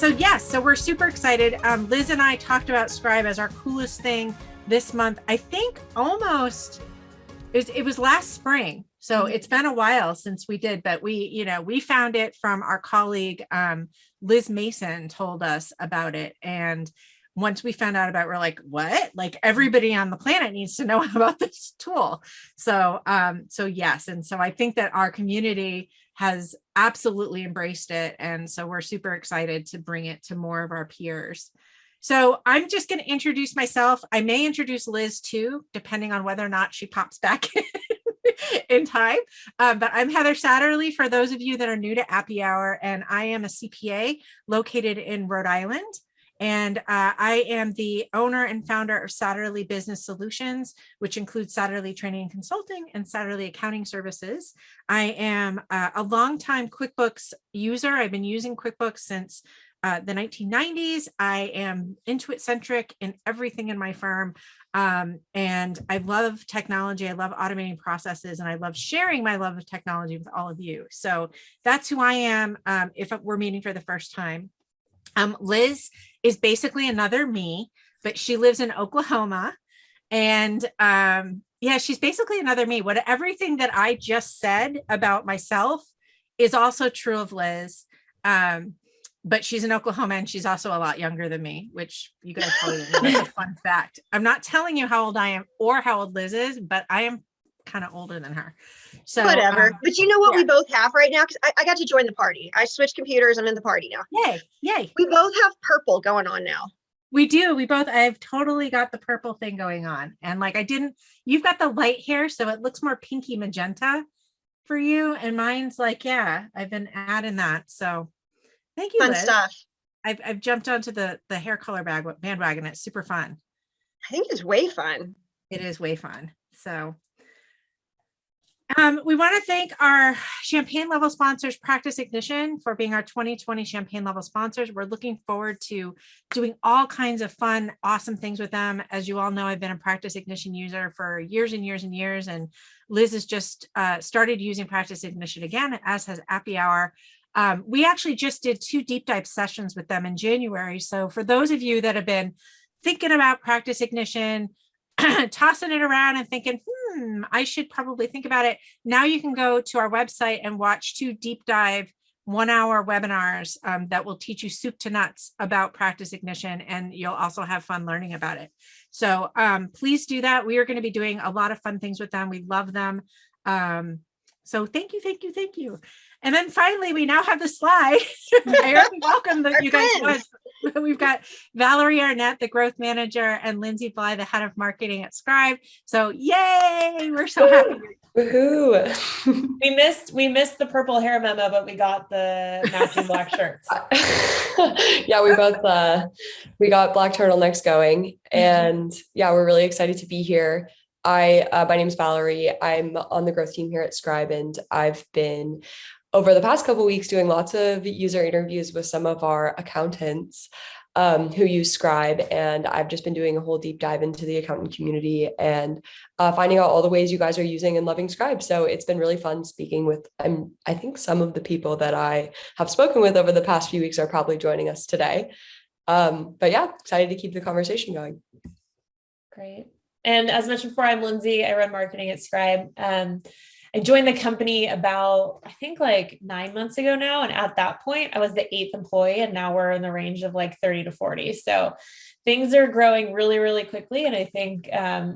Yes, so we're super excited. Liz and I talked about Scribe as our coolest thing this month. I think almost it was last spring. So it's been a while since we did, but we found it from our colleague, Liz Mason told us about it. And once we found out about it, we're like, what? Like everybody on the planet needs to know about this tool. So yes. And so I think that our community has absolutely embraced it. And so we're super excited to bring it to more of our peers. So I'm just going to introduce myself. I may introduce Liz too, depending on whether or not she pops back in time. But I'm Heather Satterley, for those of you that are new to Appy Hour, and I am a CPA located in Rhode Island. And I am the owner and founder of Satterley Business Solutions, which includes Satterley Training and Consulting and Satterley Accounting Services. I am a longtime QuickBooks user. I've been using QuickBooks since the 1990s. I am Intuit-centric in everything in my firm. And I love technology. I love automating processes, and I love sharing my love of technology with all of you. So that's who I am if we're meeting for the first time. Liz is basically another me, but she lives in Oklahoma. And she's basically another me. Everything that I just said about myself is also true of Liz. But she's in Oklahoma, and she's also a lot younger than me, which you guys probably don't know. That's a fun fact. I'm not telling you how old I am or how old Liz is, but I am kind of older than her. So whatever. But you know what we both have right now? Because I got to join the party. I switched computers. I'm in the party now. Yay. We both have purple going on now. We do. I've totally got the purple thing going on. And you've got the light hair, so it looks more pinky magenta for you. And mine's I've been adding that. So thank you, Fun Liz. stuff. I've jumped onto the hair color bandwagon. It's super fun. I think it's way fun. It is way fun. So we want to thank our Champagne Level sponsors, Practice Ignition, for being our 2020 Champagne Level sponsors. We're looking forward to doing all kinds of fun, awesome things with them. As you all know, I've been a Practice Ignition user for years and years and years, and Liz has just started using Practice Ignition again, as has Appy Hour. We actually just did 2 deep dive sessions with them in January. So for those of you that have been thinking about Practice Ignition, tossing it around and thinking, I should probably think about it. Now you can go to our website and watch 2 deep dive 1-hour webinars that will teach you soup to nuts about Practice Ignition, and you'll also have fun learning about it. So please do that. We are going to be doing a lot of fun things with them. We love them. So thank you. And then finally, we now have the slide. I already welcome you guys. We've got Valerie Arnett, the growth manager, and Lindsay Bly, the head of marketing at Scribe. So yay, we're so happy. Woohoo. We missed the purple hair memo, but we got the matching black shirts. Yeah, we got black turtlenecks going, and we're really excited to be here. My name is Valerie. I'm on the growth team here at Scribe, and I've been over the past couple of weeks doing lots of user interviews with some of our accountants who use Scribe. And I've just been doing a whole deep dive into the accountant community and finding out all the ways you guys are using and loving Scribe. So it's been really fun speaking with, I think some of the people that I have spoken with over the past few weeks are probably joining us today. But yeah, excited to keep the conversation going. Great. And as mentioned before, I'm Lindsay. I run marketing at Scribe. I joined the company about, I think 9 months ago now. And at that point, I was the 8th employee, and now we're in the range of 30 to 40. So things are growing really, really quickly. And I think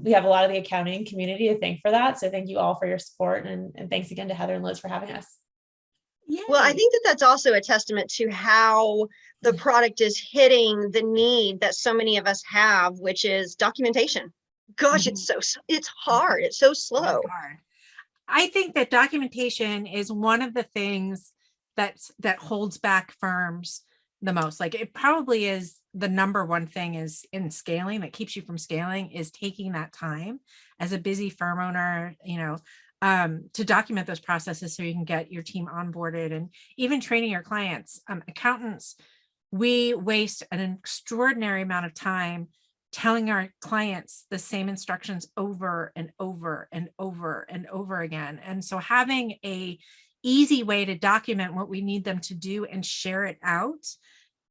we have a lot of the accounting community to thank for that. So thank you all for your support. And thanks again to Heather and Liz for having us. Yay. Well, I think that's also a testament to how the product is hitting the need that so many of us have, which is documentation. Gosh, it's hard. It's so slow. I think that documentation is one of the things that holds back firms the most. It probably is the number one thing is in scaling that keeps you from scaling, is taking that time as a busy firm owner, to document those processes so you can get your team onboarded, and even training your clients. Accountants, we waste an extraordinary amount of time telling our clients the same instructions over and over and over and over again. And so having a easy way to document what we need them to do and share it out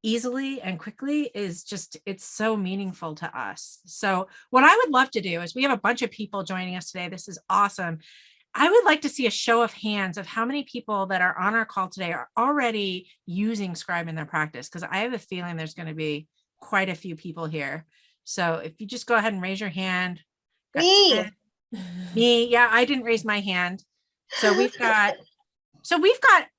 easily and quickly is just, it's so meaningful to us. So what I would love to do is, we have a bunch of people joining us today. This is awesome. I would like to see a show of hands of how many people that are on our call today are already using Scribe in their practice, because I have a feeling there's going to be quite a few people here. So if you just go ahead and raise your hand. Got Me. 10. Me. Yeah, I didn't raise my hand. So we've got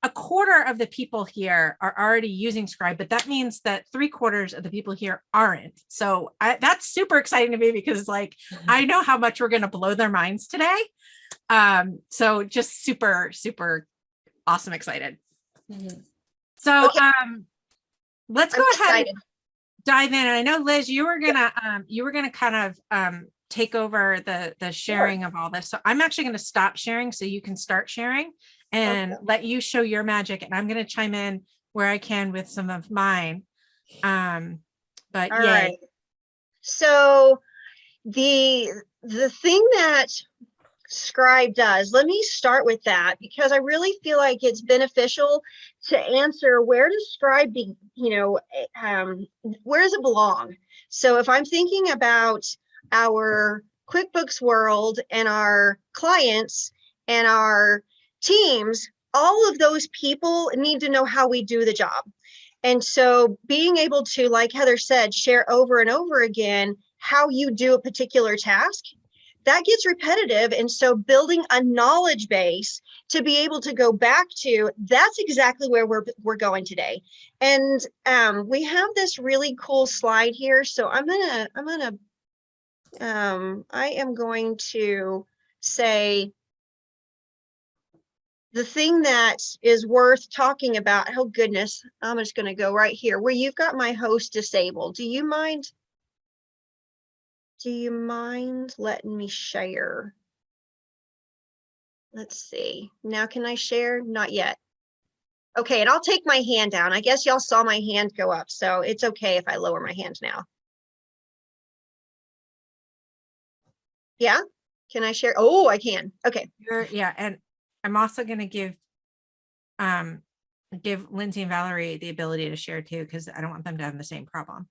a quarter of the people here are already using Scribe, but that means that 3/4 of the people here aren't. So that's super exciting to me, because like, I know how much we're going to blow their minds today. So just super, super awesome, excited. So Okay. let's I'm go ahead excited. and dive in. And I know, Liz, you were gonna kind of take over the sharing of all this. So I'm actually going to stop sharing so you can start sharing and let you show your magic. And I'm going to chime in where I can with some of mine. But All yay. right. So the thing that Scribe does, let me start with that, because I really feel like it's beneficial to answer, where does Scribe be, where does it belong? So if I'm thinking about our QuickBooks world and our clients and our teams, all of those people need to know how we do the job. And so being able to, like Heather said, share over and over again how you do a particular task, that gets repetitive. And so building a knowledge base to be able to go back to, that's exactly where we're going today. And we have this really cool slide here. So I am going to say the thing that is worth talking about. Oh goodness, I'm just going to go right here where you've got my host disabled. Do you mind letting me share? Let's see. Now can I share? Not yet. Okay, and I'll take my hand down. I guess y'all saw my hand go up, so it's okay if I lower my hand now. Yeah? Can I share? Oh, I can. Okay. Yeah, and I'm also going to give Lindsay and Valerie the ability to share too, because I don't want them to have the same problem.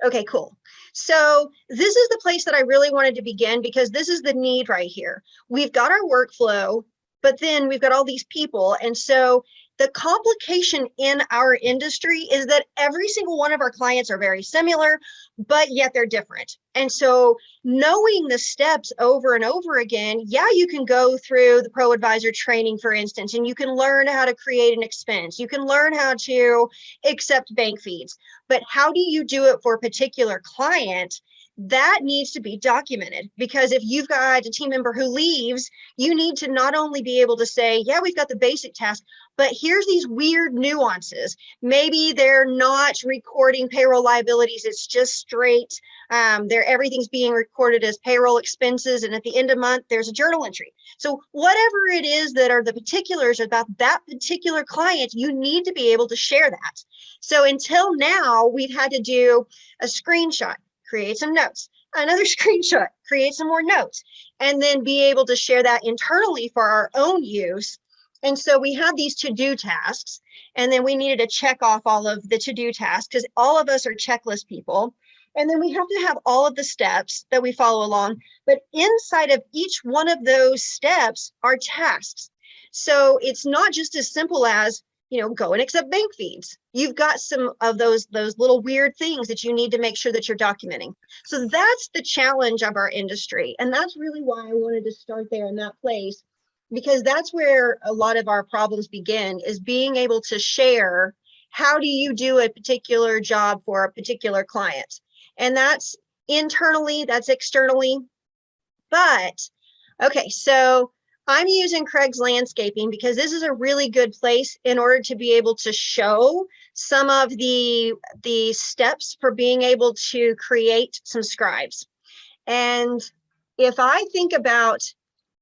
Okay, cool. So this is the place that I really wanted to begin, because this is the need right here. We've got our workflow, but then we've got all these people. And so the complication in our industry is that every single one of our clients are very similar, but yet they're different. And so knowing the steps over and over again, yeah, you can go through the Pro Advisor training, for instance, and you can learn how to create an expense. You can learn how to accept bank feeds, but how do you do it for a particular client? That needs to be documented, because if you've got a team member who leaves, you need to not only be able to say, yeah, we've got the basic task, but here's these weird nuances. Maybe they're not recording payroll liabilities. It's just straight. Everything's being recorded as payroll expenses. And at the end of month, there's a journal entry. So whatever it is that are the particulars about that particular client, you need to be able to share that. So until now, we've had to do a screenshot, create some notes, another screenshot, create some more notes, and then be able to share that internally for our own use. And so we have these to-do tasks, and then we needed to check off all of the to-do tasks, because all of us are checklist people. And then we have to have all of the steps that we follow along. But inside of each one of those steps are tasks. So it's not just as simple as, go and accept bank feeds. You've got some of those little weird things that you need to make sure that you're documenting. So that's the challenge of our industry. And that's really why I wanted to start there in that place, because that's where a lot of our problems begin, is being able to share, how do you do a particular job for a particular client? And that's internally, that's externally. But okay, so I'm using Craig's Landscaping because this is a really good place in order to be able to show some of the steps for being able to create some scribes. And if I think about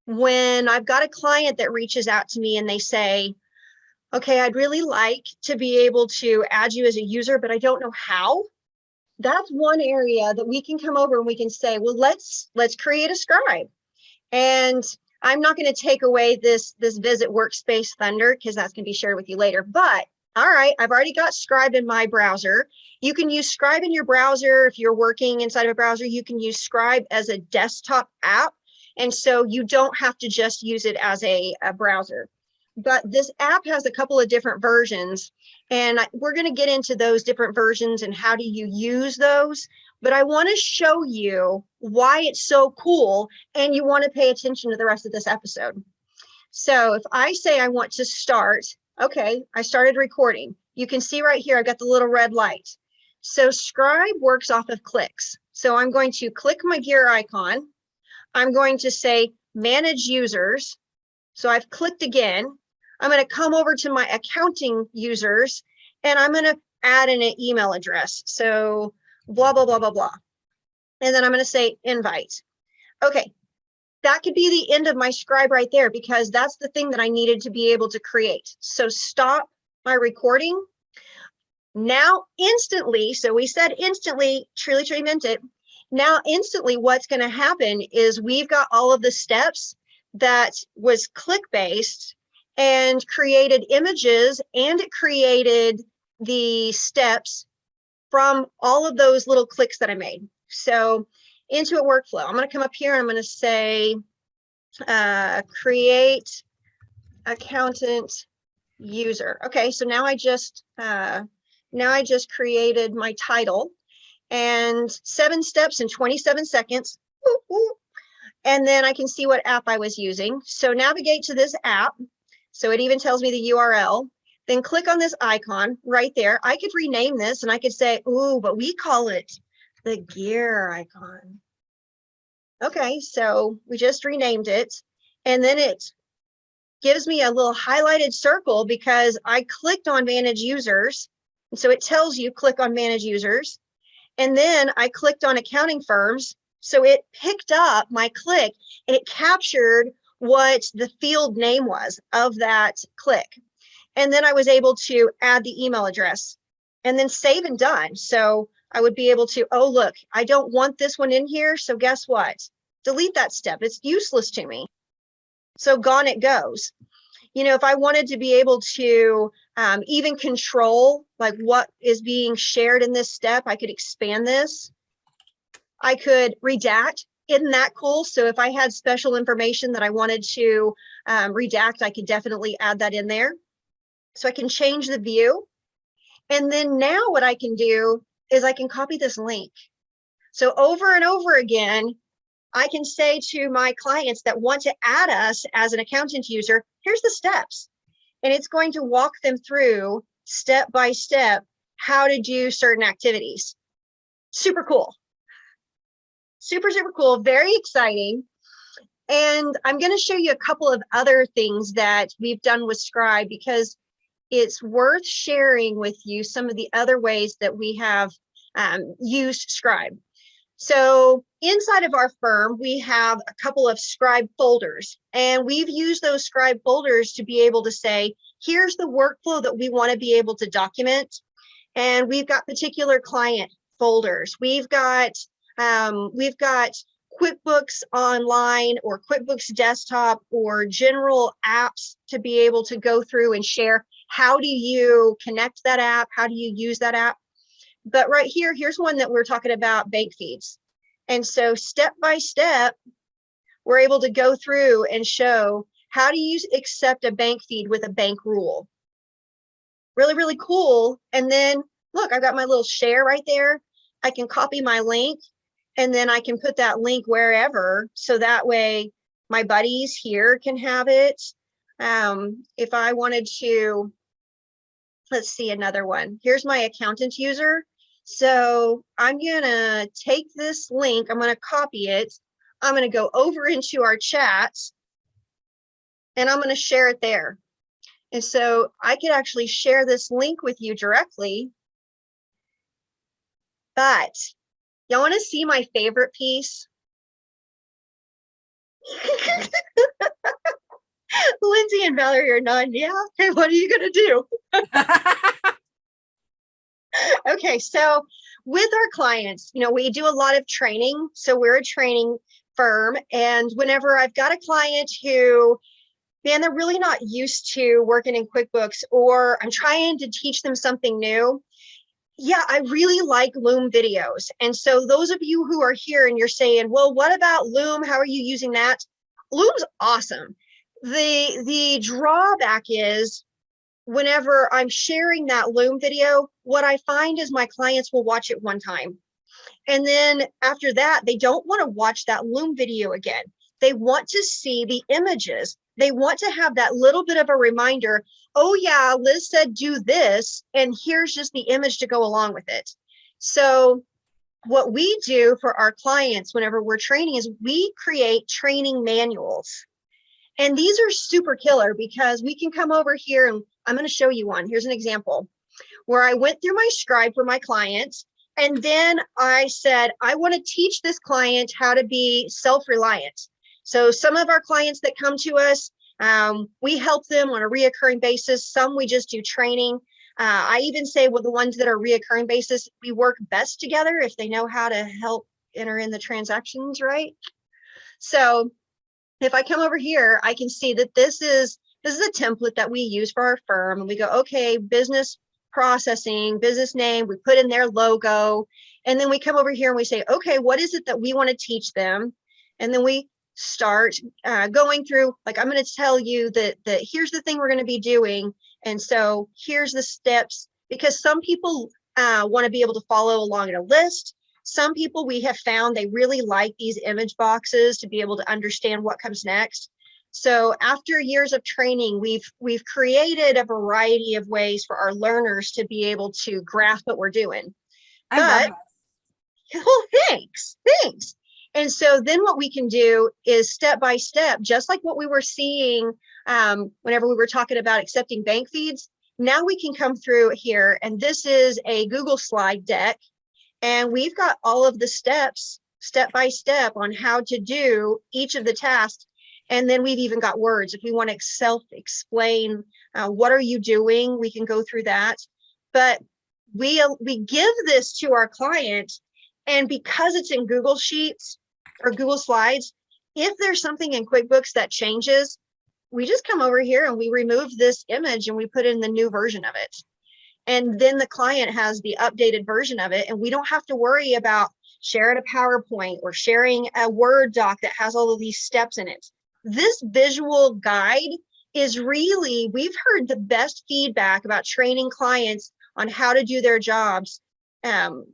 when I've got a client that reaches out to me and they say, okay, I'd really like to be able to add you as a user, but I don't know how. That's one area that we can come over and we can say, well, let's create a scribe. And I'm not going to take away this Visit Workspace thunder, because that's going to be shared with you later. But All right, I've already got Scribe in my browser. You can use Scribe in your browser. If you're working inside of a browser, you can use Scribe as a desktop app. And so you don't have to just use it as a browser. But this app has a couple of different versions, and we're going to get into those different versions and how do you use those. But I want to show you why it's so cool, and you want to pay attention to the rest of this episode. So if I say I want to start, okay, I started recording. You can see right here, I've got the little red light. So Scribe works off of clicks. So I'm going to click my gear icon. I'm going to say manage users. So I've clicked again. I'm going to come over to my accounting users, and I'm going to add in an email address. So blah, blah, blah, blah, blah. And then I'm going to say invite. Okay, that could be the end of my Scribe right there, because that's the thing that I needed to be able to create. So stop my recording. Now instantly, so we said instantly, truly meant it. Now instantly what's going to happen is we've got all of the steps that was click-based and created images, and it created the steps from all of those little clicks that I made. So into a workflow, I'm going to come up here and I'm going to say create accountant user. Okay, so now I just created my title, and 7 steps in 27 seconds. And then I can see what app I was using. So navigate to this app. So it even tells me the URL. Then click on this icon right there. I could rename this and I could say, ooh, but we call it the gear icon. Okay, so we just renamed it. And then it gives me a little highlighted circle because I clicked on manage users. And so it tells you click on manage users. And then I clicked on accounting firms. So it picked up my click and it captured what the field name was of that click. And then I was able to add the email address and then save and done. So I would be able to, oh, look, I don't want this one in here. So guess what? Delete that step. It's useless to me. So gone it goes. You know, if I wanted to be able to even control like what is being shared in this step, I could expand this. I could redact. Isn't that cool? So if I had special information that I wanted to redact, I could definitely add that in there. So I can change the view. And then now what I can do is I can copy this link. So over and over again, I can say to my clients that want to add us as an accountant user, here's the steps. And it's going to walk them through step by step how to do certain activities. Super cool. Super cool. Very exciting. And I'm going to show you a couple of other things that we've done with Scribe, because it's worth sharing with you some of the other ways that we have used Scribe. So inside of our firm, we have a couple of Scribe folders, and we've used those Scribe folders to be able to say, here's the workflow that we want to be able to document. And we've got particular client folders. We've got Quickbooks Online or Quickbooks Desktop or general apps to be able to go through and share. How do you connect that app? How do you use that app? But right here, here's one that we're talking about, bank feeds. And so step by step, we're able to go through and show how do you accept a bank feed with a bank rule. Really cool. And then look, I've got my little share right there. I can copy my link and then I can put that link wherever. So that way my buddies here can have it. If I wanted to, let's see another one. Here's my accountant user. So I'm gonna take this link, I'm gonna copy it. I'm gonna go over into our chats and I'm gonna share it there. And so I could actually share this link with you directly. But y'all wanna see my favorite piece? Lindsay and Valerie are nodding, yeah, okay, what are you gonna do? Okay, so with our clients, you know, we do a lot of training. So we're a training firm. And whenever I've got a client who man, they're really not used to working in QuickBooks, or I'm trying to teach them something new. Yeah, I really like Loom videos. And so those of you who are here and you're saying, well, what about Loom? How are you using that? Loom's awesome. The drawback is whenever I'm sharing that Loom video, what I find is my clients will watch it one time. And then after that, they don't want to watch that Loom video again. They want to see the images. They want to have that little bit of a reminder. Oh yeah, Liz said do this, and here's just the image to go along with it. So what we do for our clients whenever we're training is we create training manuals. And these are super killer because we can come over here and I'm going to show you one. Here's an example where I went through my Scribe for my clients. And then I said, I want to teach this client how to be self-reliant. So some of our clients that come to us, we help them on a reoccurring basis. Some we just do training. I even say, well, the ones that are reoccurring basis, we work best together if they know how to help enter in the transactions, right? So if I come over here, I can see that this is a template that we use for our firm. And we go, okay, business processing, business name, we put in their logo. And then we come over here and we say, okay, what is it that we want to teach them? And then we start going through, like, I'm going to tell you that here's the thing we're going to be doing. And so here's the steps, because some people want to be able to follow along in a list. Some people we have found they really like these image boxes to be able to understand what comes next. So after years of training, we've created a variety of ways for our learners to be able to grasp what we're doing. I love it. Well, thanks. And so then what we can do is step by step, just like what we were seeing whenever we were talking about accepting bank feeds. Now we can come through here, and this is a Google slide deck. And we've got all of the steps, step by step, on how to do each of the tasks. And then we've even got words. If we want to self-explain, what are you doing? We can go through that. But we give this to our client. And because it's in Google Sheets or Google Slides, if there's something in QuickBooks that changes, we just come over here and we remove this image and we put in the new version of it. And then the client has the updated version of it. And we don't have to worry about sharing a PowerPoint or sharing a Word doc that has all of these steps in it. This visual guide is really, we've heard the best feedback about training clients on how to do their jobs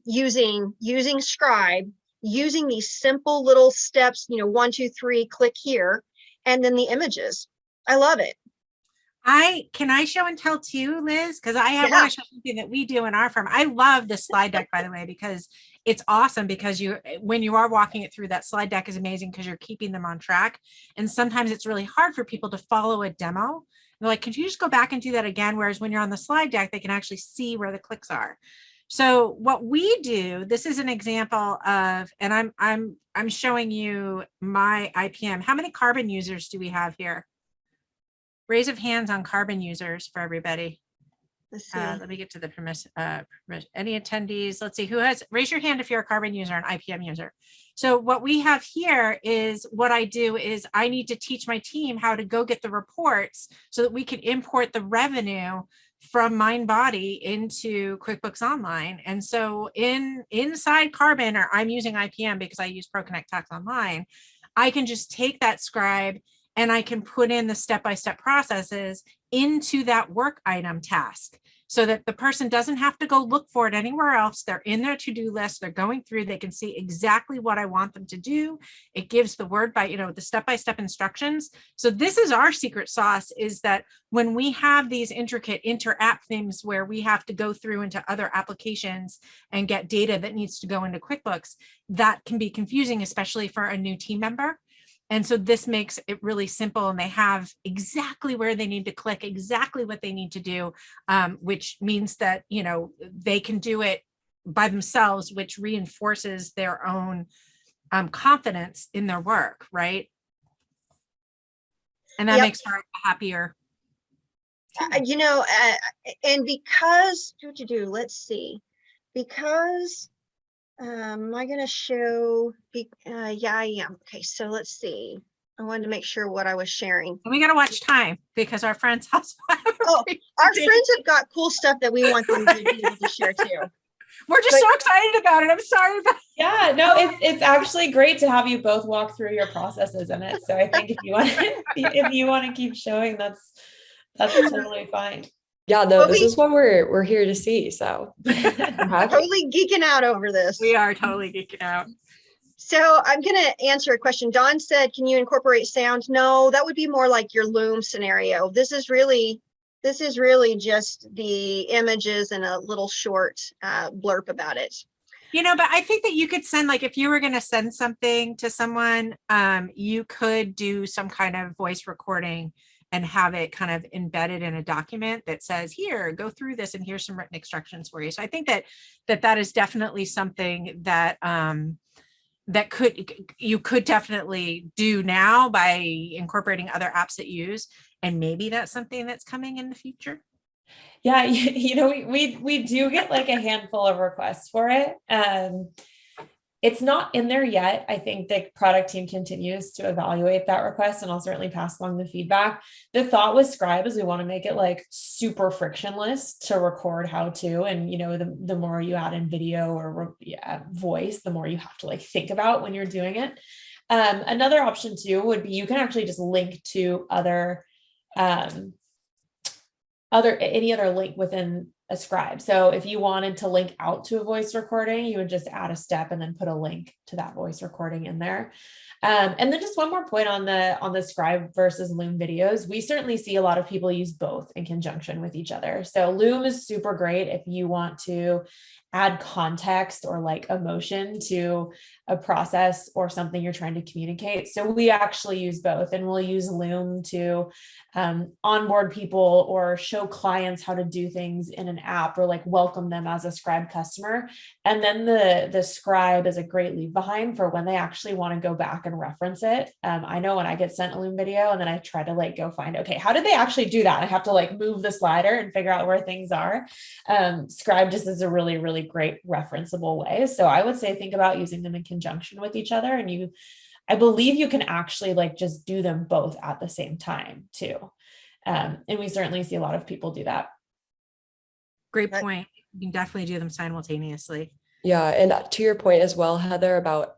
using Scribe, using these simple little steps, 1, 2, 3, click here, and then the images. I love it. Can I show and tell too, Liz? Because I want to show something that we do in our firm. I love this slide deck, by the way, because it's awesome, because when you are walking it through, that slide deck is amazing because you're keeping them on track. And sometimes it's really hard for people to follow a demo. They're like, could you just go back and do that again? Whereas when you're on the slide deck, they can actually see where the clicks are. So what we do, this is an example of, and I'm showing you my IPM. How many carbon users do we have here? Raise of hands on carbon users for everybody. Let's see. Let me get to the any attendees. Let's see, raise your hand if you're a carbon user, an IPM user. So what we have here is, what I do is I need to teach my team how to go get the reports so that we can import the revenue from MindBody into QuickBooks Online. And so inside Carbon, or I'm using IPM because I use ProConnect Tax Online, I can just take that Scribe and I can put in the step-by-step processes into that work item task so that the person doesn't have to go look for it anywhere else. They're in their to-do list, they're going through, they can see exactly what I want them to do. It gives the word by, the step-by-step instructions. So this is our secret sauce, is that when we have these intricate inter-app things where we have to go through into other applications and get data that needs to go into QuickBooks, that can be confusing, especially for a new team member. And so this makes it really simple, and they have exactly where they need to click, exactly what they need to do, which means that, they can do it by themselves, which reinforces their own confidence in their work, right? And that makes for a happier. And because, let's see, because am I going to show? Yeah, I am. Okay, so let's see. I wanted to make sure what I was sharing. And we got to watch time because our friends also have Oh, our friends have got cool stuff that we want them to be able to share too. We're just so excited about it. I'm sorry about it. Yeah, no, it's actually great to have you both walk through your processes in it. So I think if you want to keep showing, that's totally fine. Yeah, no, this is what we're here to see. So totally geeking out over this. We are totally geeking out. So I'm going to answer a question. Dawn said, can you incorporate sound? No, that would be more like your Loom scenario. This is really just the images and a little short blurb about it. You know, but I think that you could send, like, if you were going to send something to someone, you could do some kind of voice recording and have it kind of embedded in a document that says, here, go through this, and here's some written instructions for you. So I think that is definitely something that you could definitely do now by incorporating other apps that you use, and maybe that's something that's coming in the future. Yeah, you know, we do get like a handful of requests for it. It's not in there yet. I think the product team continues to evaluate that request, and I'll certainly pass along the feedback. The thought with Scribe is we want to make it like super frictionless to record how to, and you know, the more you add in video or voice, the more you have to like think about when you're doing it. Another option too would be you can actually just link to any other link within a Scribe. So if you wanted to link out to a voice recording, you would just add a step and then put a link to that voice recording in there. And then just one more point on the Scribe versus Loom videos. We certainly see a lot of people use both in conjunction with each other. So Loom is super great if you want to add context or like emotion to a process or something you're trying to communicate. So we actually use both, and we'll use Loom to onboard people or show clients how to do things in an app, or like welcome them as a Scribe customer. And then the Scribe is a great leave behind for when they actually want to go back and reference it. I know when I get sent a Loom video and then I try to like go find, okay, how did they actually do that? I have to like move the slider and figure out where things are. Scribe just is a really, really great referenceable way. So I would say think about using them in conjunction with each other, and I believe you can actually like just do them both at the same time too. And we certainly see a lot of people do that. Great point. You can definitely do them simultaneously. Yeah, and to your point as well, Heather, about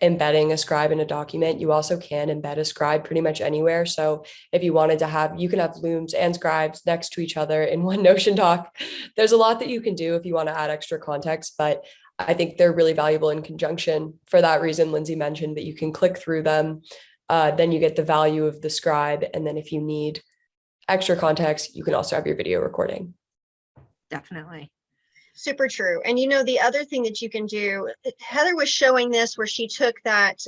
embedding a Scribe in a document, you also can embed a Scribe pretty much anywhere. So if you wanted to have, you can have Looms and Scribes next to each other in one Notion doc. There's a lot that you can do if you want to add extra context, but I think they're really valuable in conjunction. For that reason, Lindsay mentioned that you can click through them, then you get the value of the Scribe. And then if you need extra context, you can also have your video recording. Definitely. Super true. And you know, the other thing that you can do, Heather was showing this where she took that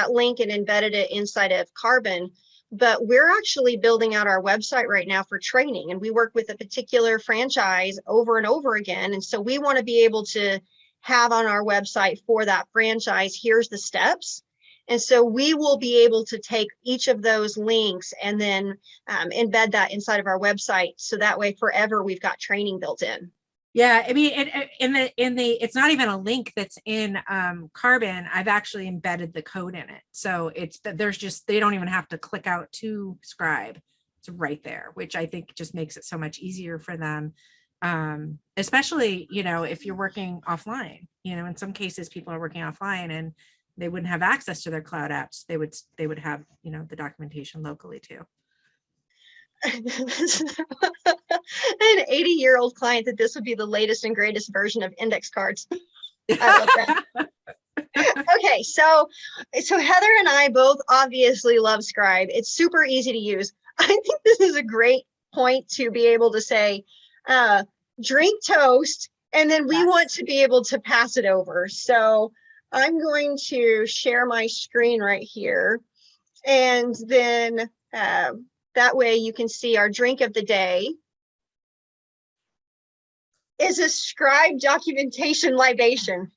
link and embedded it inside of Carbon, but we're actually building out our website right now for training, and we work with a particular franchise over and over again. And so we want to be able to have on our website for that franchise, here's the steps. And so we will be able to take each of those links and then embed that inside of our website. So that way forever we've got training built in. Yeah, I mean, it's not even a link that's in Carbon. I've actually embedded the code in it, so they don't even have to click out to Scribe. It's right there, which I think just makes it so much easier for them, especially, you know, if you're working offline. You know, in some cases, people are working offline and they wouldn't have access to their cloud apps. They would have, you know, the documentation locally too. An 80-year-old client that this would be the latest and greatest version of index cards. I love that. Okay, so Heather and I both obviously love Scribe. It's super easy to use. I think this is a great point to be able to say, drink toast, and then we want to be able to pass it over. So I'm going to share my screen right here, and then that way you can see our drink of the day is a Scribe documentation libation.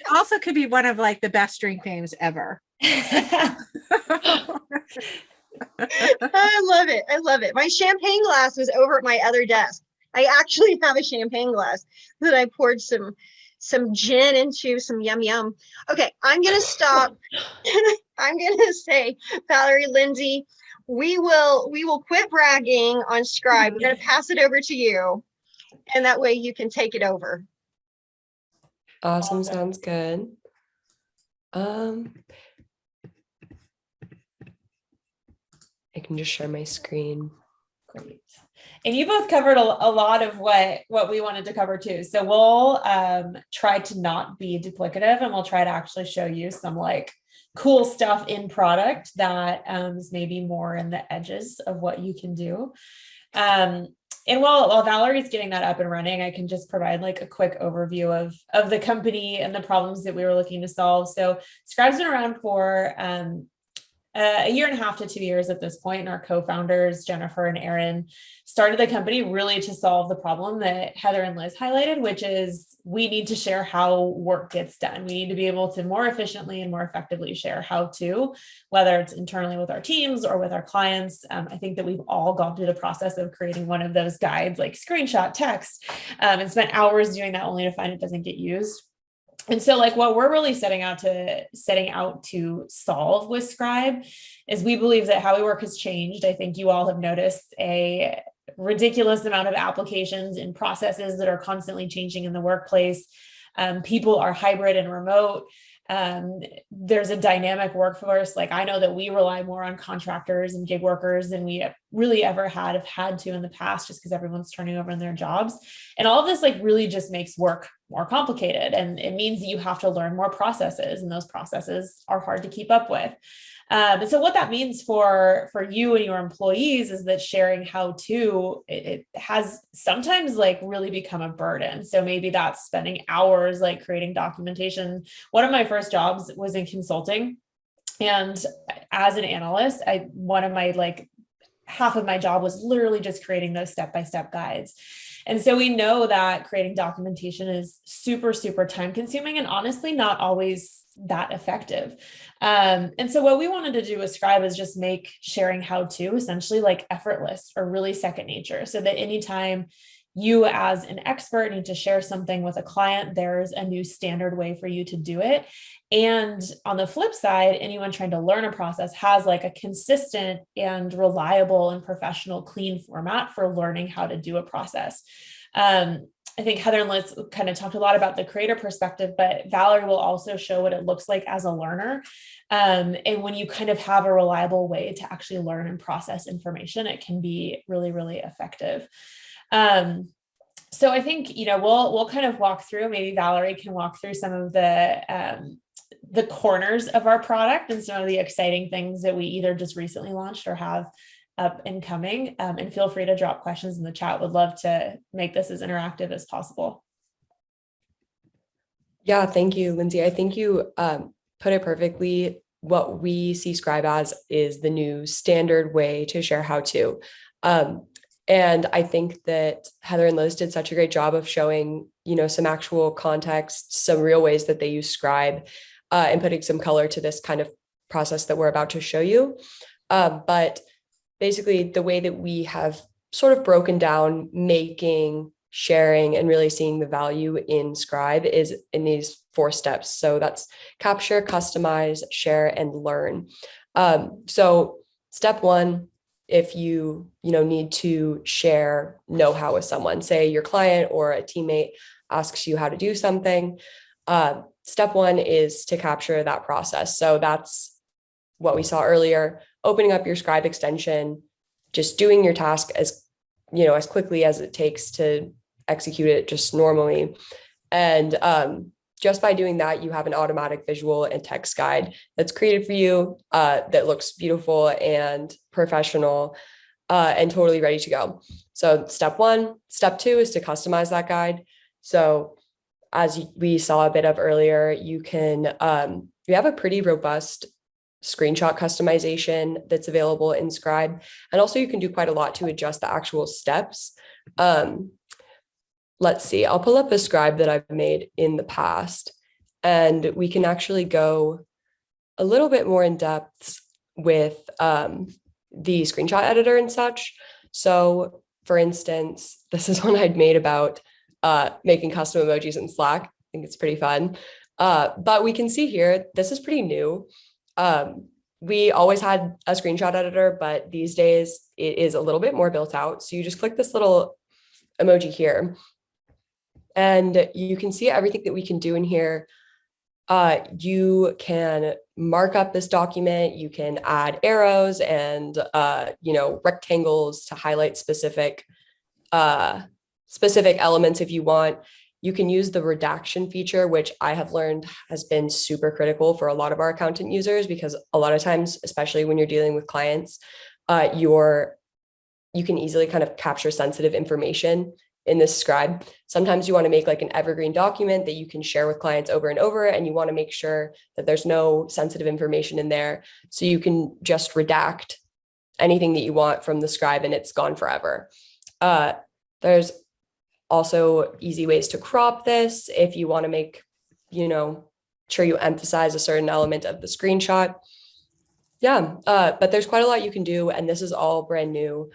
Also could be one of like the best drink names ever. I love it. I love it. My champagne glass was over at my other desk. I actually have a champagne glass that I poured some gin into, some yum yum. Okay, I'm gonna stop. I'm gonna say, Valerie, Lindsay, we will quit bragging on Scribe. We're gonna pass it over to you, and that way you can take it over. Awesome. Sounds good. I can just share my screen. Great. And you both covered a lot of what we wanted to cover too. So we'll try to not be duplicative, and we'll try to actually show you some like cool stuff in product that is maybe more in the edges of what you can do. And while Valerie's getting that up and running, I can just provide like a quick overview of the company and the problems that we were looking to solve. So Scribe's been around for a year and a half to 2 years at this point, and our co-founders, Jennifer and Aaron, started the company really to solve the problem that Heather and Liz highlighted, which is we need to share how work gets done. We need to be able to more efficiently and more effectively share how to, whether it's internally with our teams or with our clients. I think that we've all gone through the process of creating one of those guides, like screenshot text, and spent hours doing that only to find it doesn't get used. And so like what we're really setting out to solve with Scribe is we believe that how we work has changed. I think you all have noticed a ridiculous amount of applications and processes that are constantly changing in the workplace. People are hybrid and remote. There's a dynamic workforce. Like I know that we rely more on contractors and gig workers than we really ever have had to in the past, just because everyone's turning over in their jobs. And all of this like really just makes work more complicated. And it means that you have to learn more processes, and those processes are hard to keep up with. And so what that means for you and your employees is that sharing how to, it has sometimes like really become a burden. So maybe that's spending hours like creating documentation. One of my first jobs was in consulting. And as an analyst, one of my like half of my job was literally just creating those step-by-step guides. And so we know that creating documentation is super, super time consuming and honestly not always that effective. And so what we wanted to do with Scribe is just make sharing how to essentially like effortless or really second nature, so that anytime you as an expert need to share something with a client, there's a new standard way for you to do it. And on the flip side, anyone trying to learn a process has like a consistent and reliable and professional, clean format for learning how to do a process. I think Heather and Liz kind of talked a lot about the creator perspective, but Valerie will also show what it looks like as a learner. And when you kind of have a reliable way to actually learn and process information, it can be really, really effective. So I think, we'll kind of walk through, maybe Valerie can walk through some of the corners of our product and some of the exciting things that we either just recently launched or have up and coming. And feel free to drop questions in the chat. Would love to make this as interactive as possible. Yeah, thank you, Lindsay. I think you put it perfectly. What we see Scribe as is the new standard way to share how to. And I think that Heather and Liz did such a great job of showing, some actual context, some real ways that they use Scribe, and putting some color to this kind of process that we're about to show you. But basically, the way that we have sort of broken down making, sharing, and really seeing the value in Scribe is in these 4 steps. So that's capture, customize, share, and learn. So step 1, if you need to share know-how with someone, say your client or a teammate asks you how to do something, step 1 is to capture that process. So that's what we saw earlier, opening up your Scribe extension, just doing your task as quickly as it takes to execute it just normally. And just by doing that, you have an automatic visual and text guide that's created for you that looks beautiful and professional and totally ready to go. So step 1. Step 2 is to customize that guide. So as we saw a bit of earlier, you have a pretty robust screenshot customization that's available in Scribe. And also you can do quite a lot to adjust the actual steps. Let's see, I'll pull up a Scribe that I've made in the past, and we can actually go a little bit more in depth with the screenshot editor and such. So for instance, this is one I'd made about making custom emojis in Slack. I think it's pretty fun. But we can see here, this is pretty new. We always had a screenshot editor, but these days it is a little bit more built out. So you just click this little emoji here and you can see everything that we can do in here. You can mark up this document, you can add arrows and, rectangles to highlight specific elements if you want. You can use the redaction feature, which I have learned has been super critical for a lot of our accountant users, because a lot of times, especially when you're dealing with clients, you can easily kind of capture sensitive information in this Scribe. Sometimes you want to make like an evergreen document that you can share with clients over and over, and you want to make sure that there's no sensitive information in there. So you can just redact anything that you want from the Scribe and it's gone forever. There's also easy ways to crop this if you want to make, sure you emphasize a certain element of the screenshot. But there's quite a lot you can do, and this is all brand new.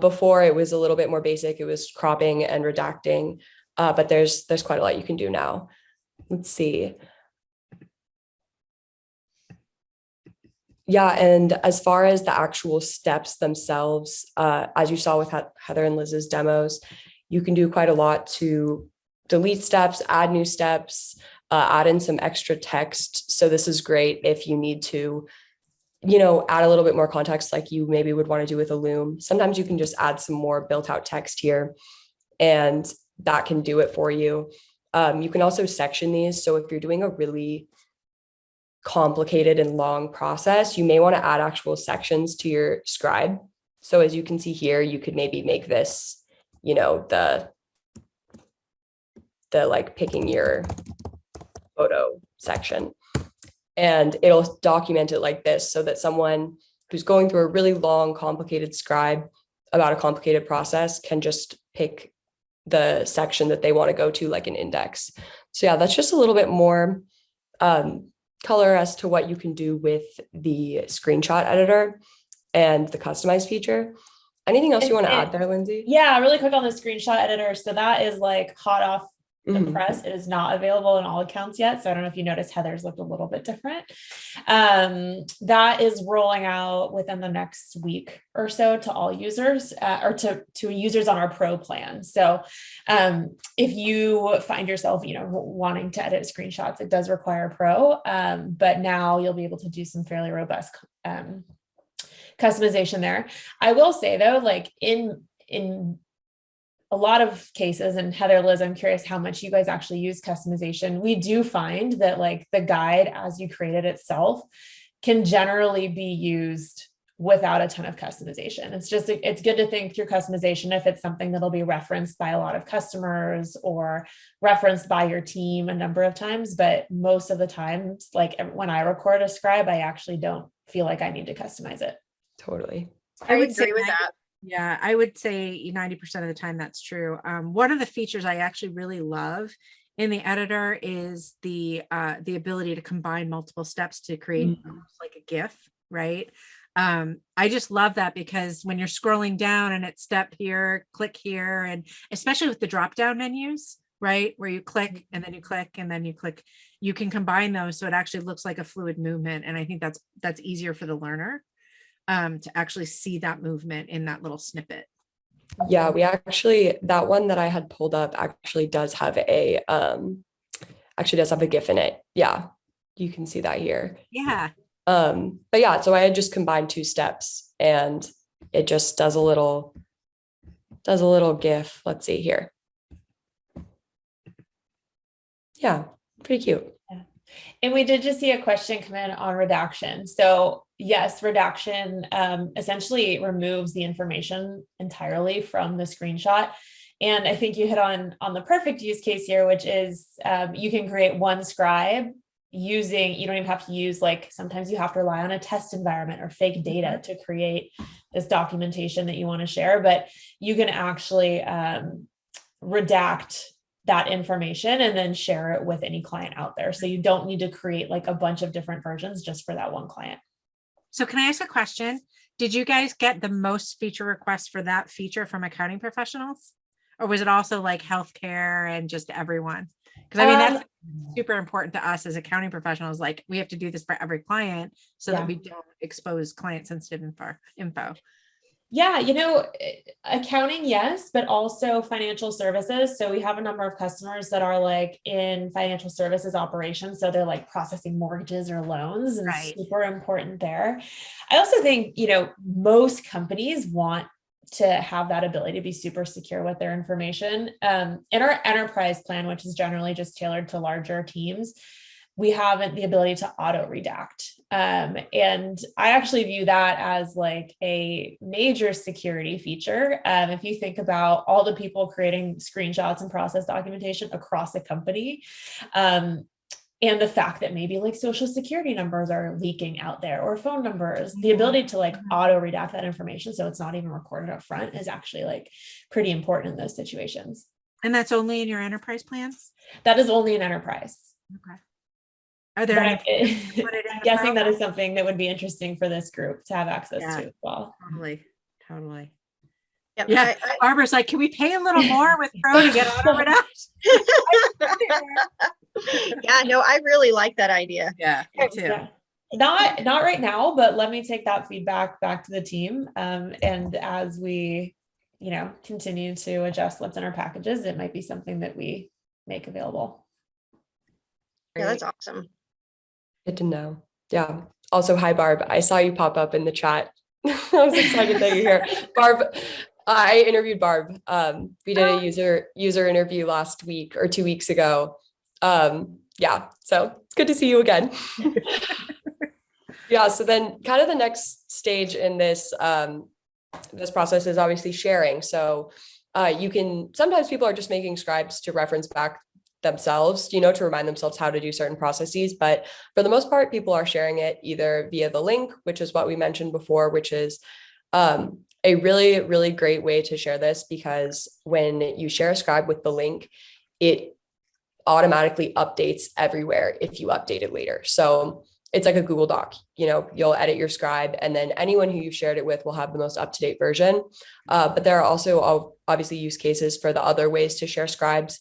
Before it was a little bit more basic. It was cropping and redacting, but there's quite a lot you can do now. Let's see. Yeah, and as far as the actual steps themselves, as you saw with Heather and Liz's demos, you can do quite a lot to delete steps, add new steps, add in some extra text. So this is great if you need to, add a little bit more context like you maybe would want to do with a loom. Sometimes you can just add some more built out text here and that can do it for you. You can also section these. So if you're doing a really complicated and long process, you may want to add actual sections to your Scribe. So as you can see here, you could maybe make this, the like picking your photo section, and it'll document it like this so that someone who's going through a really long, complicated Scribe about a complicated process can just pick the section that they want to go to, like an index. So yeah, that's just a little bit more color as to what you can do with the screenshot editor and the customize feature. Anything else you want to add there, Lindsay? Yeah, really quick on the screenshot editor. So that is like hot off the press. It is not available in all accounts yet. So I don't know if you noticed Heather's looked a little bit different. That is rolling out within the next week or so to all users, or to users on our pro plan. So if you find yourself, wanting to edit screenshots, it does require pro, but now you'll be able to do some fairly robust customization there. I will say though, like in a lot of cases, and Heather, Liz, I'm curious how much you guys actually use customization. We do find that like the guide as you create it itself can generally be used without a ton of customization. It's good to think through customization if it's something that'll be referenced by a lot of customers or referenced by your team a number of times. But most of the times, like when I record a Scribe, I actually don't feel like I need to customize it. Totally. I would agree with that. Yeah, I would say 90% of the time that's true. One of the features I actually really love in the editor is the ability to combine multiple steps to create like a GIF, right? I just love that, because when you're scrolling down and it's step here, click here, and especially with the drop down menus, right, where you click and then you click and then you click, you can combine those so it actually looks like a fluid movement. And I think that's easier for the learner to actually see that movement in that little snippet. Yeah, that one that I had pulled up actually does have a GIF in it. Yeah, you can see that here. Yeah. But yeah, so I had just combined two steps and it just does a little GIF. Let's see here. Yeah, pretty cute. Yeah. And we did just see a question come in on redaction. So yes, redaction essentially removes the information entirely from the screenshot. And I think you hit on the perfect use case here, which is you can create one Scribe you don't even have to use, like, sometimes you have to rely on a test environment or fake data to create this documentation that you want to share, but you can actually redact that information and then share it with any client out there. So you don't need to create like a bunch of different versions just for that one client. So can I ask a question? Did you guys get the most feature requests for that feature from accounting professionals? or was it also like healthcare and just everyone? Because I mean, that's super important to us as accounting professionals. Like we have to do this for every client so that we don't expose client sensitive info. Yeah, accounting, yes, but also financial services. So we have a number of customers that are like in financial services operations. So they're like processing mortgages or loans, and super important there. I also think, most companies want to have that ability to be super secure with their information. In our enterprise plan, which is generally just tailored to larger teams, we have the ability to auto redact. And I actually view that as like a major security feature. If you think about all the people creating screenshots and process documentation across a company, and the fact that maybe like social security numbers are leaking out there or phone numbers, the ability to like auto redact that information so it's not even recorded up front is actually like pretty important in those situations. And that's only in your enterprise plans? That is only in enterprise. Okay. Are there any I'm guessing that is something that would be interesting for this group to have access to as well. Totally. Yep, Yeah. Barbara's like, can we pay a little more with Pro to get auto redact? Yeah, no, I really like that idea. Yeah, me too. Yeah. Not right now, but let me take that feedback back to the team. And as we, continue to adjust what's in our packages, it might be something that we make available. Yeah, that's awesome. Good to know. Yeah. Also, hi, Barb. I saw you pop up in the chat. I was excited that you're here. Barb, I interviewed Barb. We did a user interview last week or 2 weeks ago. Yeah, so it's good to see you again. Yeah, so then kind of the next stage in this this process is obviously sharing. So sometimes people are just making scribes to reference back themselves, to remind themselves how to do certain processes. But for the most part, people are sharing it either via the link, which is what we mentioned before, which is a really, really great way to share this, because when you share a scribe with the link, it automatically updates everywhere if you update it later. So it's like a Google Doc, you'll edit your scribe and then anyone who you've shared it with will have the most up-to-date version. But there are also obviously use cases for the other ways to share scribes.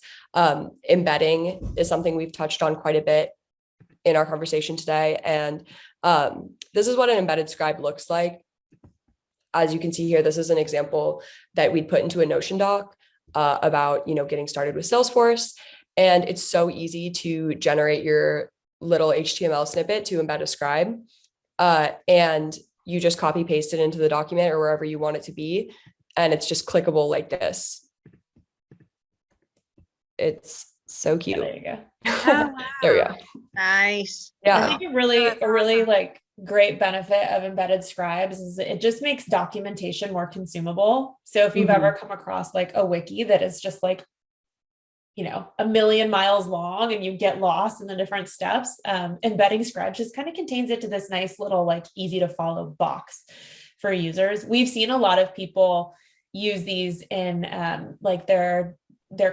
Embedding is something we've touched on quite a bit in our conversation today. And this is what an embedded scribe looks like. As you can see here, this is an example that we'd put into a Notion doc about, getting started with Salesforce. And it's so easy to generate your little HTML snippet to embed a scribe. And you just copy paste it into the document or wherever you want it to be. And it's just clickable like this. It's so cute. There you go. Oh, wow. There we go. Nice. Yeah. I think a really like great benefit of embedded scribes is it just makes documentation more consumable. So if you've ever come across like a wiki that is just like, 1 million miles long and you get lost in the different steps, embedding scribes just kind of contains it to this nice little like easy to follow box for users. We've seen a lot of people use these in like their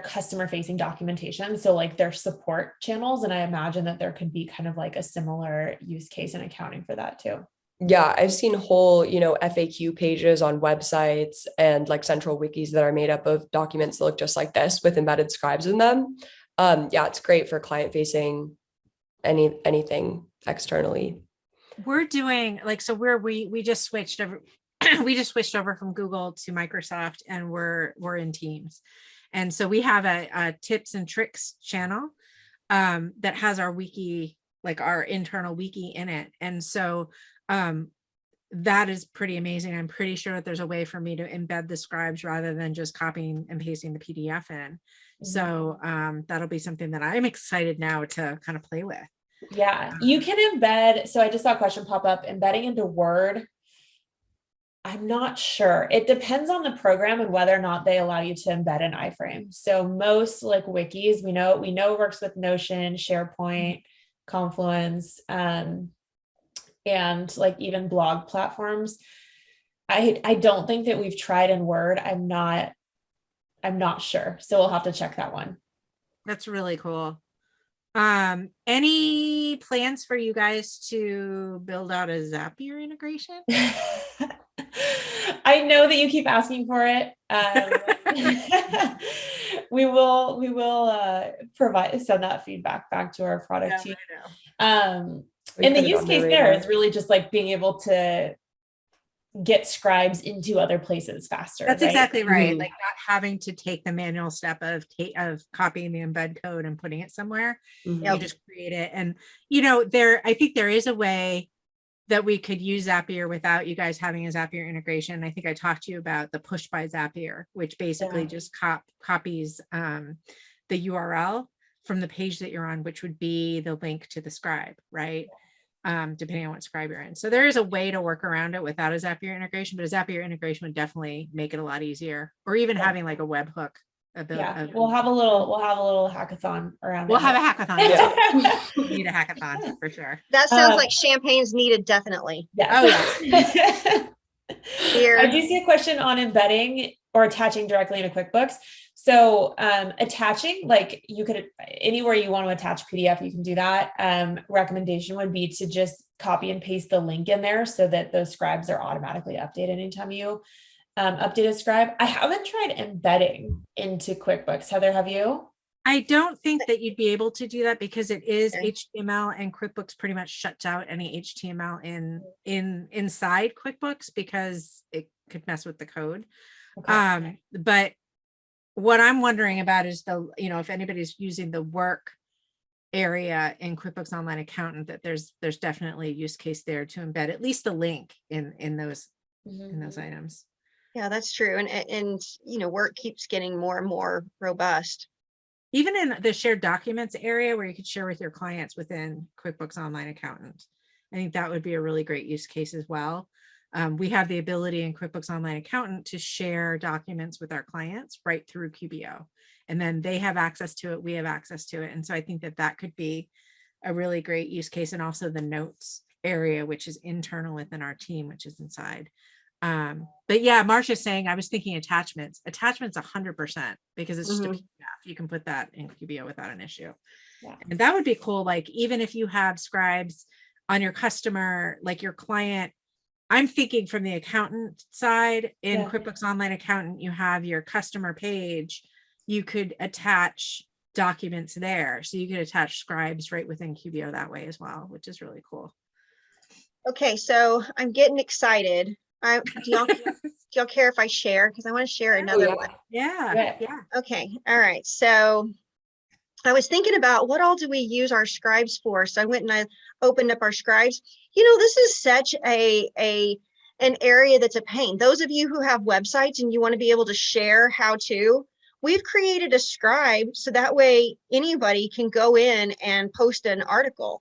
customer facing documentation. So like their support channels. And I imagine that there could be kind of like a similar use case in accounting for that too. Yeah, I've seen whole, FAQ pages on websites and like central wikis that are made up of documents that look just like this with embedded scribes in them. Yeah, it's great for client facing anything externally. We're doing like, so we just switched over, from Google to Microsoft, and we're in Teams. And so we have a tips and tricks channel that has our wiki, like our internal wiki in it. And so that is pretty amazing. I'm pretty sure that there's a way for me to embed the scribes rather than just copying and pasting the PDF in. So that'll be something that I'm excited now to kind of play with. Yeah, you can embed. So I just saw a question pop up, embedding into Word. I'm not sure. It depends on the program and whether or not they allow you to embed an iframe. So most like wikis, we know works with Notion, SharePoint, Confluence, and like even blog platforms. I don't think that we've tried in Word. I'm not sure. So we'll have to check that one. That's really cool. Any plans for you guys to build out a Zapier integration? I know that you keep asking for it. We will send that feedback back to our product team. We And the put it use on their case there radar. is really just like being able to get scribes into other places faster. That's right? exactly right. Mhm. Like not having to take the manual step of copying the embed code and putting it somewhere. Mhm. You just create it. And, I think there is a way that we could use Zapier without you guys having a Zapier integration. I think I talked to you about the push by Zapier, which basically Yeah. just copies the URL from the page that you're on, which would be the link to the Scribe, right? Depending on what Scribe you're in. So there is a way to work around it without a Zapier integration, but a Zapier integration would definitely make it a lot easier, or even having like a webhook. We'll have a little hackathon around We'll it. have a hackathon. Yeah. We need a hackathon for sure. That sounds like champagne's needed, definitely. Yes. Oh yeah. Here. I do see a question on embedding or attaching directly into QuickBooks. So attaching, like you could, anywhere you want to attach PDF, you can do that. Recommendation would be to just copy and paste the link in there so that those scribes are automatically updated anytime you update a scribe. I haven't tried embedding into QuickBooks. Heather, have you? I don't think that you'd be able to do that because it is Okay. HTML, and QuickBooks pretty much shuts out any HTML inside QuickBooks because it could mess with the code. Okay. But what I'm wondering about is if anybody's using the work area in QuickBooks Online Accountant, that there's definitely a use case there to embed at least a link in those items. Yeah, that's true. And work keeps getting more and more robust. Even in the shared documents area where you could share with your clients within QuickBooks Online Accountant. I think that would be a really great use case as well. We have the ability in QuickBooks Online Accountant to share documents with our clients right through QBO. And then they have access to it, we have access to it. And so I think that could be a really great use case. And also the notes area, which is internal within our team, which is inside. But yeah, Marcia's saying, I was thinking attachments 100%, because it's just a PDF. You can put that in QBO without an issue. Yeah. And that would be cool. Like, even if you have scribes on your customer, like your client, I'm thinking from the accountant side in QuickBooks Online Accountant, you have your customer page, you could attach documents there. So you could attach scribes right within QBO that way as well, which is really cool. Okay, so I'm getting excited. Do y'all care if I share? Because I want to share another one. Yeah. Okay, all right. So I was thinking about what all do we use our scribes for? So I went and I opened up our scribes. This is such an area that's a pain. Those of you who have websites and you want to be able to share how to, we've created a scribe so that way anybody can go in and post an article.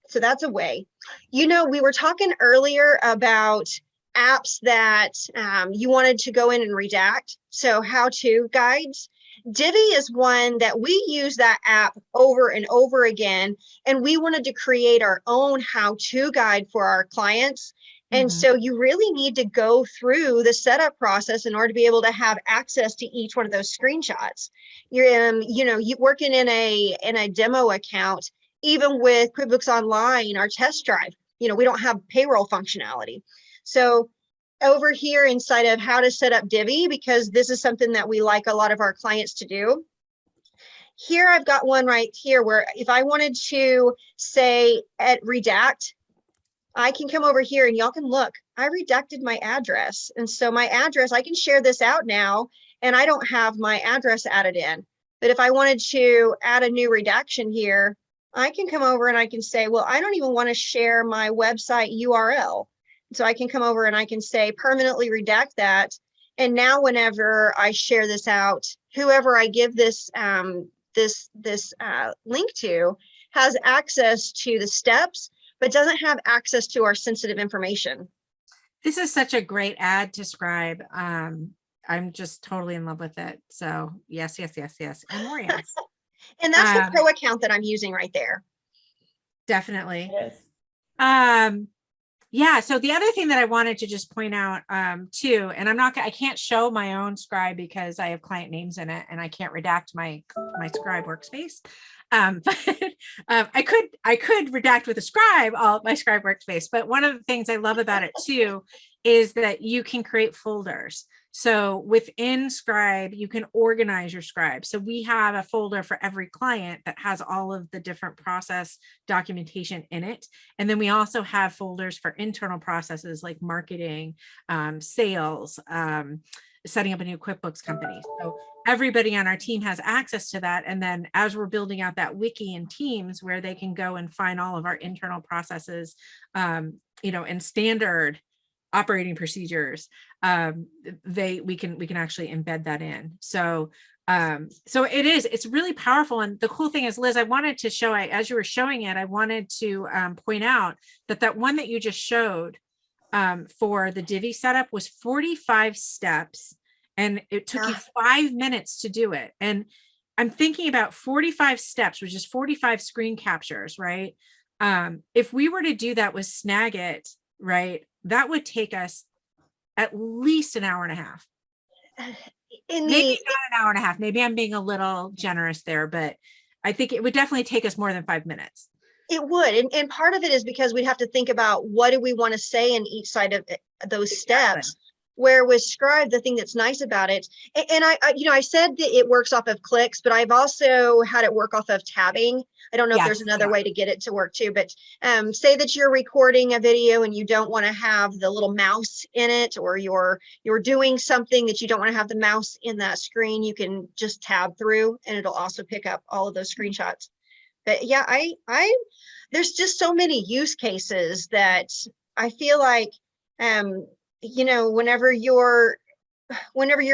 So that's a way. We were talking earlier about apps that you wanted to go in and redact. So how-to guides. Divi is one that we use that app over and over again. And we wanted to create our own how-to guide for our clients. And so you really need to go through the setup process in order to be able to have access to each one of those screenshots. You're, you working in a demo account, even with QuickBooks Online, our test drive, we don't have payroll functionality. So over here inside of how to set up Divi, because this is something that we like a lot of our clients to do. Here, I've got one right here where if I wanted to say at redact, I can come over here and y'all can look, I redacted my address. And so my address, I can share this out now and I don't have my address added in. But if I wanted to add a new redaction here, I can come over and I can say, well, I don't even want to share my website URL. So I can come over and I can say permanently redact that. And now whenever I share this out, whoever I give this link to has access to the steps, but doesn't have access to our sensitive information. This is such a great add to Scribe. I'm just totally in love with it. So yes, and more yes. And that's the pro account that I'm using right there. Definitely. It is. Yeah. So the other thing that I wanted to just point out too, and I can't show my own Scribe because I have client names in it and I can't redact my Scribe workspace. But I could redact with a Scribe all my Scribe workspace. But one of the things I love about it too is that you can create folders. So within Scribe, you can organize your Scribe. So we have a folder for every client that has all of the different process documentation in it. And then we also have folders for internal processes like marketing, sales, setting up a new QuickBooks company. So everybody on our team has access to that. And then as we're building out that wiki in Teams where they can go and find all of our internal processes, and standard operating procedures, we can actually embed that in. So it's really powerful. And the cool thing is, Liz, I wanted to show, as you were showing it, I wanted to point out that one that you just showed for the Divi setup was 45 steps, and it took you 5 minutes to do it. And I'm thinking about 45 steps, which is 45 screen captures, right? If we were to do that with Snagit, right, that would take us at least an hour and a half. Maybe not an hour and a half. Maybe I'm being a little generous there, but I think it would definitely take us more than 5 minutes. It would. And part of it is because we'd have to think about what do we want to say in each side of those steps. Where with Scribe, the thing that's nice about it, and I said that it works off of clicks, but I've also had it work off of tabbing. I don't know if there's another way to get it to work too, but say that you're recording a video and you don't want to have the little mouse in it, or you're doing something that you don't want to have the mouse in that screen, you can just tab through and it'll also pick up all of those screenshots. But yeah, there's just so many use cases that I feel like, whenever you're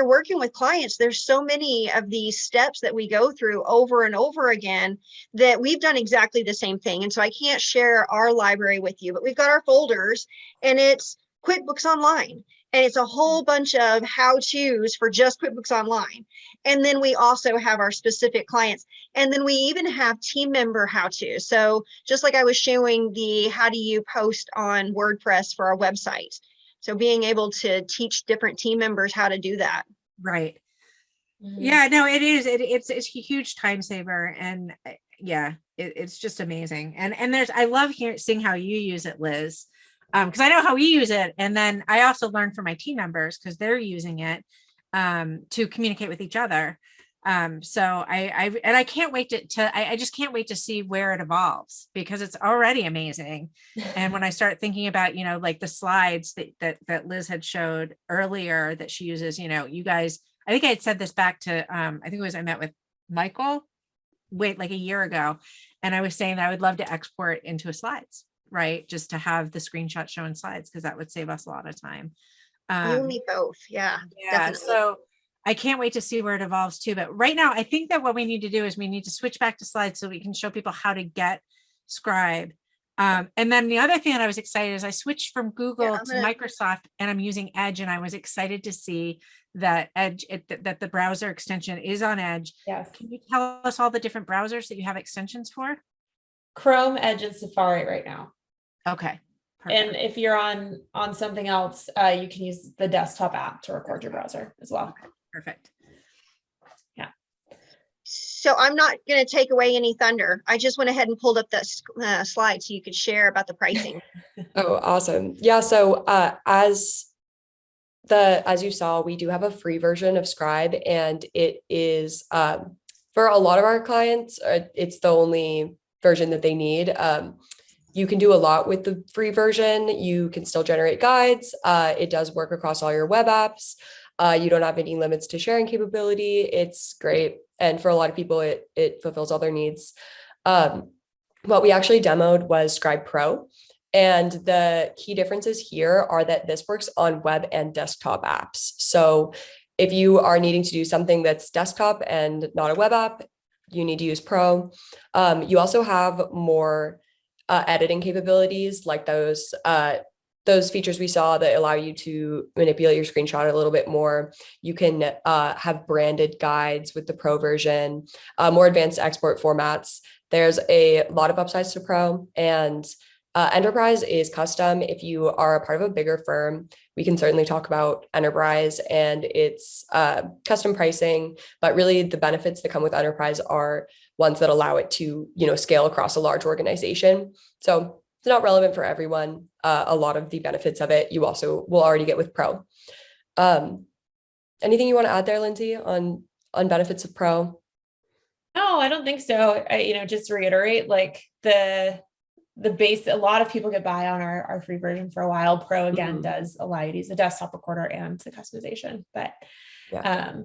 working with clients, there's so many of these steps that we go through over and over again that we've done exactly the same thing. And so I can't share our library with you, but we've got our folders, and it's QuickBooks Online. And it's a whole bunch of how-tos for just QuickBooks Online. And then we also have our specific clients. And then we even have team member how-tos. So just like I was showing how do you post on WordPress for our website. So being able to teach different team members how to do that. Right. Yeah, no, it is. It's a huge time saver. And it's just amazing. And I love seeing how you use it, Liz. Because I know how we use it. And then I also learn from my team members because they're using it to communicate with each other. So I can't wait I just can't wait to see where it evolves, because it's already amazing. And when I start thinking about, like the slides that Liz had showed earlier that she uses, you guys, I think I had said this back to, I think it was, I met with Michael like a year ago. And I was saying that I would love to export into slides, right? Just to have the screenshot showing slides, because that would save us a lot of time. You and me both. Yeah. Definitely. So I can't wait to see where it evolves too. But right now, I think that what we need to do is we need to switch back to slides so we can show people how to get Scribe. And then the other thing that I was excited is I switched from Google to Microsoft, and I'm using Edge, and I was excited to see that Edge, that the browser extension is on Edge. Yes. Can you tell us all the different browsers that you have extensions for? Chrome, Edge, and Safari right now. Okay. Perfect. And if you're on something else, you can use the desktop app to record your browser as well. Okay. Perfect. Yeah. So I'm not going to take away any thunder. I just went ahead and pulled up that slide so you could share about the pricing. Oh, awesome. Yeah. So as you saw, we do have a free version of Scribe, and it is for a lot of our clients, it's the only version that they need. You can do a lot with the free version. You can still generate guides. It does work across all your web apps. You don't have any limits to sharing capability. It's great. And for a lot of people, it fulfills all their needs. What we actually demoed was Scribe Pro. And the key differences here are that this works on web and desktop apps. So if you are needing to do something that's desktop and not a web app, you need to use Pro. You also have more editing capabilities, like those features we saw that allow you to manipulate your screenshot a little bit more. You can have branded guides with the Pro version, more advanced export formats. There's a lot of upsides to Pro, and Enterprise is custom. If you are a part of a bigger firm, we can certainly talk about enterprise and its custom pricing, but really the benefits that come with enterprise are ones that allow it to, scale across a large organization. So it's not relevant for everyone. A lot of the benefits of it you also will already get with Pro. Anything you want to add there, Lindsay, on benefits of Pro? No, I don't think so. Just to reiterate, like the base, a lot of people get by on our free version for a while. Pro again does allow you to use the desktop recorder and the customization. But other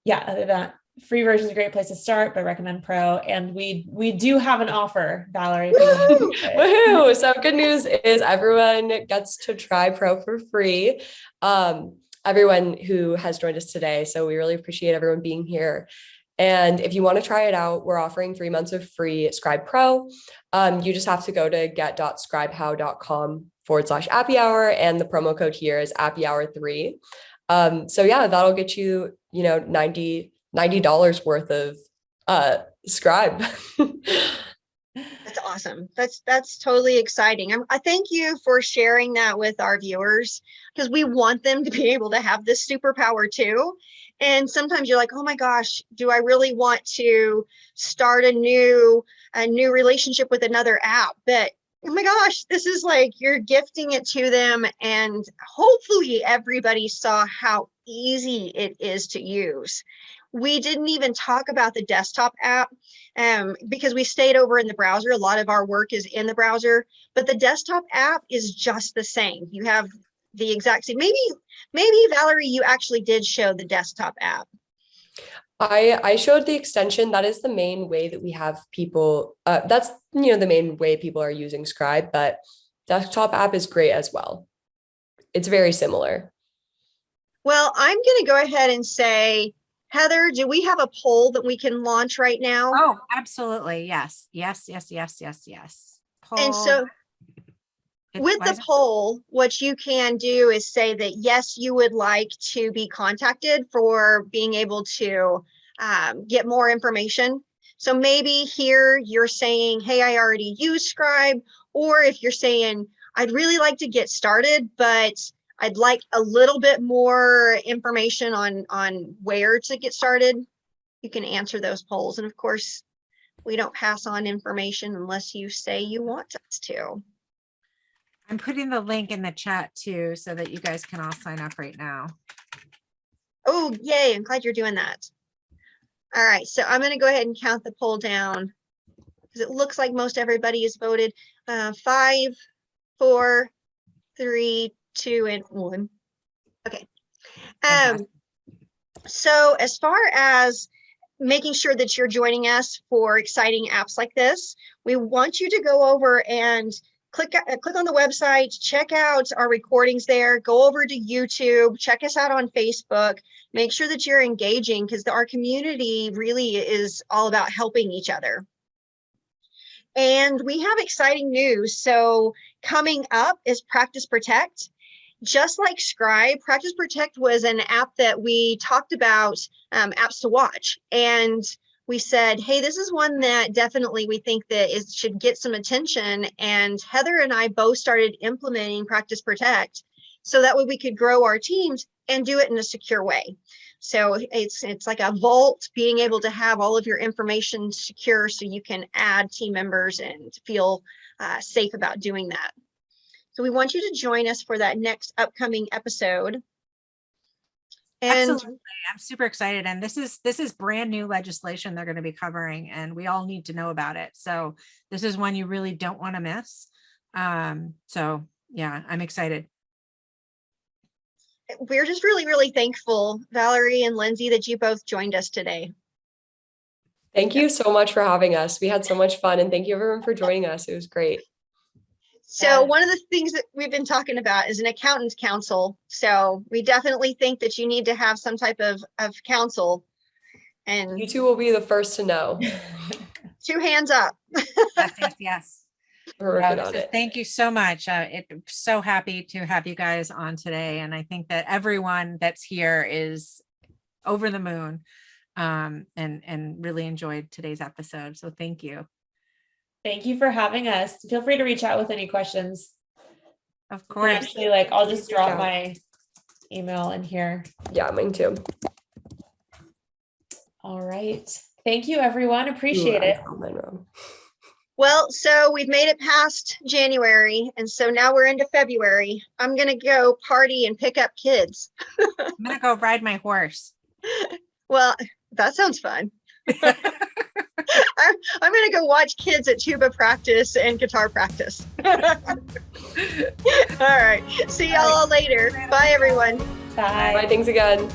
than that, free version is a great place to start, but recommend Pro. And we do have an offer, Valerie. Woohoo! So good news is everyone gets to try Pro for free. Everyone who has joined us today. So we really appreciate everyone being here. And if you want to try it out, we're offering 3 months of free Scribe Pro. You just have to go to get.scribehow.com/appy hour. And the promo code here is appy hour 3. That'll get you, $90 worth of Scribe. That's awesome. That's totally exciting. I thank you for sharing that with our viewers, because we want them to be able to have this superpower too. And sometimes you're like, oh my gosh, do I really want to start a new relationship with another app? But oh my gosh, this is like you're gifting it to them. And hopefully everybody saw how easy it is to use. We didn't even talk about the desktop app because we stayed over in the browser. A lot of our work is in the browser, but the desktop app is just the same. You have the exact same. Maybe Valerie, you actually did show the desktop app. I showed the extension. That is the main way that we have people. That's the main way people are using Scribe, but desktop app is great as well. It's very similar. Well, I'm going to go ahead and say, Heather, do we have a poll that we can launch right now? Oh, absolutely. Yes. Poll. And so with the poll, what you can do is say that, yes, you would like to be contacted for being able to get more information. So maybe here you're saying, hey, I already use Scribe. Or if you're saying, I'd really like to get started, but I'd like a little bit more information on where to get started, you can answer those polls. And of course, we don't pass on information unless you say you want us to. I'm putting the link in the chat too, so that you guys can all sign up right now. Oh, yay. I'm glad you're doing that. All right. So I'm going to go ahead and count the poll down because it looks like most everybody has voted. 5, 4, 3, 2, and 1. Okay. So as far as making sure that you're joining us for exciting apps like this, we want you to go over and click on the website, check out our recordings there, go over to YouTube, check us out on Facebook, make sure that you're engaging because our community really is all about helping each other. And we have exciting news. So coming up is Practice Protect. Just like Scribe, Practice Protect was an app that we talked about, apps to watch. And we said, hey, this is one that definitely we think that should get some attention. And Heather and I both started implementing Practice Protect so that way we could grow our teams and do it in a secure way. So it's like a vault, being able to have all of your information secure so you can add team members and feel safe about doing that. So we want you to join us for that next upcoming episode. And absolutely. I'm super excited. And this is brand new legislation they're going to be covering, and we all need to know about it. So this is one you really don't want to miss. So yeah, I'm excited. We're just really, really thankful, Valerie and Lindsay, that you both joined us today. Thank you so much for having us. We had so much fun, and thank you everyone for joining us. It was great. So one of the things that we've been talking about is an accountant's council. So we definitely think that you need to have some type of council. And you two will be the first to know. 2 hands up. Yes. We're working on it. Thank you so much. So happy to have you guys on today. And I think that everyone that's here is over the moon and really enjoyed today's episode. So thank you. Thank you for having us. Feel free to reach out with any questions. Of course. Actually, like I'll just drop my email in here. Yeah, mine too. All right. Thank you, everyone. Appreciate it. Well, so we've made it past January, and so now we're into February. I'm going to go party and pick up kids. I'm going to go ride my horse. Well, that sounds fun. I'm going to go watch kids at tuba practice and guitar practice. All right. See y'all later. Bye, everyone. Bye. Bye. Thanks again.